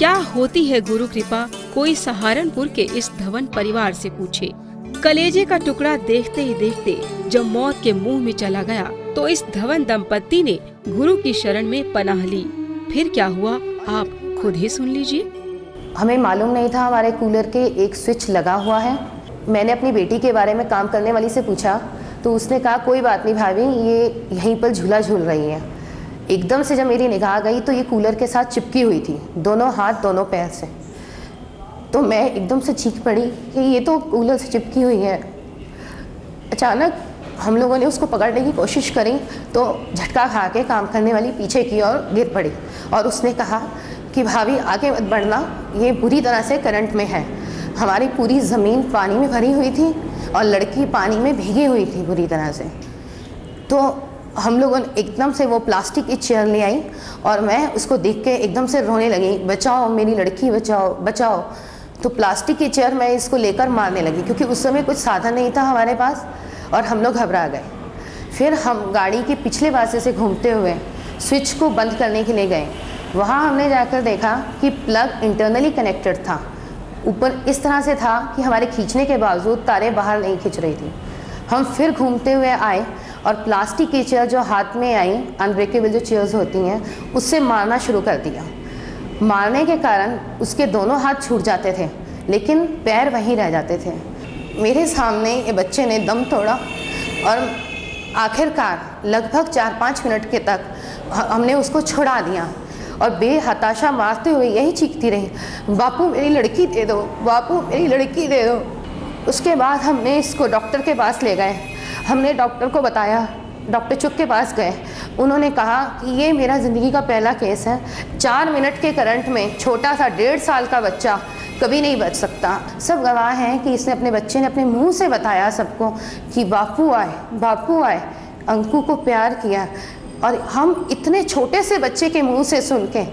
क्या होती है गुरु कृपा, कोई सहारनपुर के इस धवन परिवार से पूछे। कलेजे का टुकड़ा देखते ही देखते जब मौत के मुंह में चला गया तो इस धवन दंपत्ति ने गुरु की शरण में पनाह ली। फिर क्या हुआ आप खुद ही सुन लीजिए। हमें मालूम नहीं था हमारे कूलर के एक स्विच लगा हुआ है। मैंने अपनी बेटी के बारे में काम करने वाली से पूछा तो उसने कहा कोई बात नहीं भाभी, ये यहीं पर झूला झूल रही है। एकदम से जब मेरी निगाह गई तो ये कूलर के साथ चिपकी हुई थी, दोनों हाथ दोनों पैर से। तो मैं एकदम से चीख पड़ी कि ये तो कूलर से चिपकी हुई है। अचानक हम लोगों ने उसको पकड़ने की कोशिश करी तो झटका खा के काम करने वाली पीछे की ओर गिर पड़ी और उसने कहा कि भाभी आगे मत बढ़ना, ये बुरी तरह से करंट में है। हमारी पूरी ज़मीन पानी में भरी हुई थी और लड़की पानी में भीगी हुई थी बुरी तरह से। तो हम लोगों ने एकदम से वो प्लास्टिक की चेयर ले आई और मैं उसको देख के एकदम से रोने लगी, बचाओ मेरी लड़की, बचाओ बचाओ। तो प्लास्टिक की चेयर मैं इसको लेकर मारने लगी क्योंकि उस समय कुछ साधन नहीं था हमारे पास और हम लोग घबरा गए। फिर हम गाड़ी के पिछले पासे से घूमते हुए स्विच को बंद करने के लिए गए। वहाँ हमने जाकर देखा कि प्लग इंटरनली कनेक्टेड था, ऊपर इस तरह से था कि हमारे खींचने के बावजूद तारें बाहर नहीं खिंच रही थी। हम फिर घूमते हुए आए और प्लास्टिक की चेयर जो हाथ में आई, अनब्रेकेबल जो चेयर्स होती हैं, उससे मारना शुरू कर दिया। मारने के कारण उसके दोनों हाथ छूट जाते थे लेकिन पैर वहीं रह जाते थे। मेरे सामने ये बच्चे ने दम तोड़ा और आखिरकार लगभग 4-5 मिनट के तक हमने उसको छुड़ा दिया और बेहताशा मारते हुए यही चीखती रही, बापू मेरी लड़की दे दो, बापू मेरी लड़की दे दो। उसके बाद हमने इसको डॉक्टर के पास ले गए। हमने डॉक्टर को बताया, डॉक्टर चुप के पास गए। उन्होंने कहा कि ये मेरा ज़िंदगी का पहला केस है। 4 मिनट के करंट में छोटा सा 1.5 साल का बच्चा कभी नहीं बच सकता। सब गवाह हैं कि इसने अपने बच्चे ने अपने मुंह से बताया सबको कि बापू आए, अंकु को प्यार किया। और हम इतने छोटे से बच्चे के मुंह से सुन के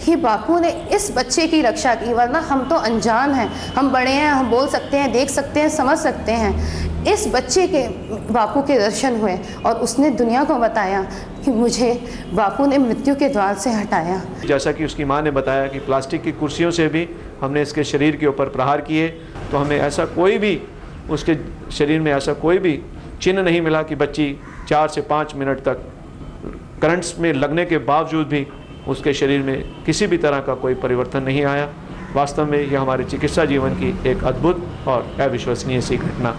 कि बापू ने इस बच्चे की रक्षा की, वरना हम तो अनजान हैं, हम बड़े हैं, हम बोल सकते हैं, देख सकते हैं, समझ सकते हैं। इस बच्चे के बापू के दर्शन हुए और उसने दुनिया को बताया कि मुझे बापू ने मृत्यु के द्वार से हटाया। जैसा कि उसकी माँ ने बताया कि प्लास्टिक की कुर्सियों से भी हमने इसके शरीर के ऊपर प्रहार किए तो हमें ऐसा कोई भी, उसके शरीर में ऐसा कोई भी चिन्ह नहीं मिला कि बच्ची 4 से 5 मिनट तक करंट्स में लगने के बावजूद भी उसके शरीर में किसी भी तरह का कोई परिवर्तन नहीं आया। वास्तव में यह हमारे चिकित्सा जीवन की एक अद्भुत और अविश्वसनीय सी घटना